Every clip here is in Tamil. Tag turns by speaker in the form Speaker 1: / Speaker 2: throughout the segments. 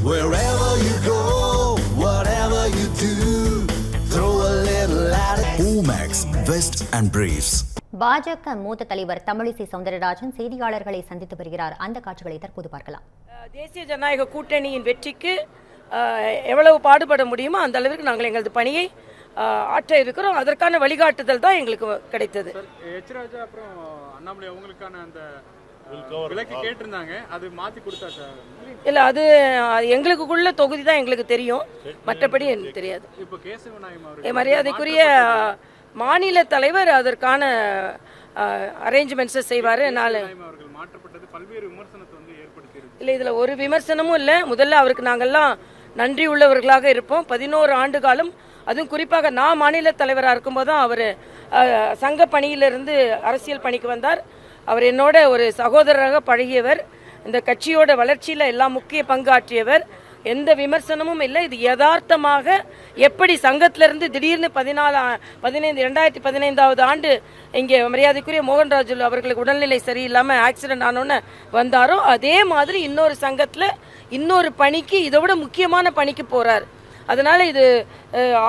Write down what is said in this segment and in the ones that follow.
Speaker 1: Wherever you go, whatever you do, throw a little at it. Omax, Vest and Briefs.
Speaker 2: பாஜக மூத்த தலைவர் தமிழிசை சவுந்தரராஜன் செய்தியாளர்களை சந்தித்து வருகிறார். அந்த காட்சிகளை தற்போது பார்க்கலாம்.
Speaker 3: தேசிய ஜனநாயக கூட்டணியின் வெற்றிக்கு எவ்வளவு பாடுபட முடியுமோ அந்த அளவிற்கு நாங்கள் எங்களது பணியை ஆற்ற இருக்கிறோம். அதற்கான வழிகாட்டுதல் தான் எங்களுக்கு கிடைத்தது.
Speaker 4: எச்ராஜா அப்புறம் அண்ணாமலை அவங்களுக்கான அந்த விலக்கு கேட்டிருந்தாங்க, அது மாற்றி கொடுத்தா சார்?
Speaker 3: இல்லை, அது எங்களுக்குள்ள தொகுதி தான் எங்களுக்கு தெரியும், மற்றபடி எனக்கு தெரியாது.
Speaker 4: இப்போ கேசவநாயகம்
Speaker 3: மரியாதைக்குரிய மாநில தலைவர் அதற்கான அரேஞ்ச்மெண்ட்ஸை செய்வார்.
Speaker 4: அவர்கள் மாற்றப்பட்டது பல்வேறு விமர்சனத்தை வந்து ஏற்படுத்தியிருக்கு.
Speaker 3: இல்லை, இதில் ஒரு விமர்சனமும் இல்லை. முதல்ல அவருக்கு நாங்கள்லாம் நன்றி உள்ளவர்களாக இருப்போம். 11 ஆண்டு காலம், அதுவும் குறிப்பாக நான் மாநில தலைவராக இருக்கும்போது தான் அவர் சங்க பணியிலிருந்து அரசியல் பணிக்கு வந்தார். அவர் என்னோட ஒரு சகோதரராக பழகியவர், இந்த கட்சியோட வளர்ச்சியில் எல்லாம் முக்கிய பங்காற்றியவர். எந்த விமர்சனமும் இல்லை. இது யதார்த்தமாக எப்படி சங்கத்திலிருந்து திடீர்னு 2015 ஆண்டு இங்கே மரியாதைக்குரிய மோகன்ராஜு அவர்களுக்கு உடல்நிலை சரியில்லாமல் ஆக்சிடென்ட் ஆனோன்னு வந்தாரோ, அதே மாதிரி இன்னொரு சங்கத்தில் இன்னொரு பணிக்கு, இதை விட முக்கியமான பணிக்கு போகிறார். அதனால் இது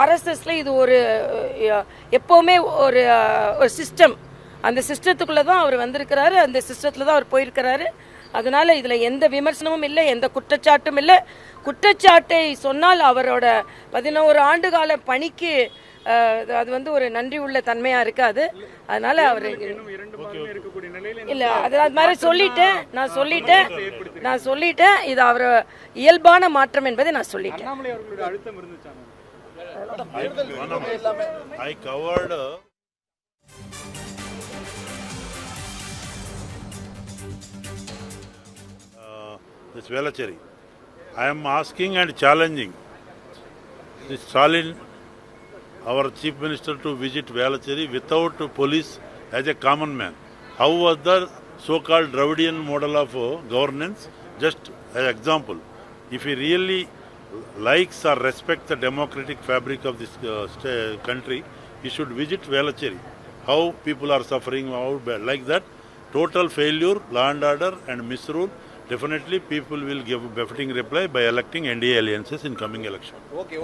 Speaker 3: ஆர்எஸ்எஸ்ல இது ஒரு எப்போவுமே ஒரு சிஸ்டம், அந்த சிஸ்டத்துக்குள்ளே தான் அவர் வந்திருக்கிறாரு, அந்த சிஸ்டத்தில் தான் அவர் போயிருக்கிறாரு. அதனால் இதில் எந்த விமர்சனமும் இல்லை, எந்த குற்றச்சாட்டும் இல்லை. குற்றச்சாட்டை சொன்னால் அவரோட 11 ஆண்டு கால பணிக்கு அது வந்து ஒரு நன்றி உள்ள தன்மையாக இருக்காது. அதனால் அவர் இல்லை, அது மாதிரி நான் சொல்லிட்டேன். இது அவர் இயல்பான மாற்றம் என்பதை நான் சொல்லிட்டேன்.
Speaker 5: This Velachery. I am asking and challenging this Stalin, our Chief Minister, to visit Velachery without police as a common man. How was the so-called Dravidian model of governance? Just an example. If he really likes or respects the democratic fabric of this country, he should visit Velachery. How people are suffering, how bad. Like that, total failure, law and order and misrule. Definitely people will give a befitting reply by electing NDA alliances in coming election.
Speaker 4: Okay.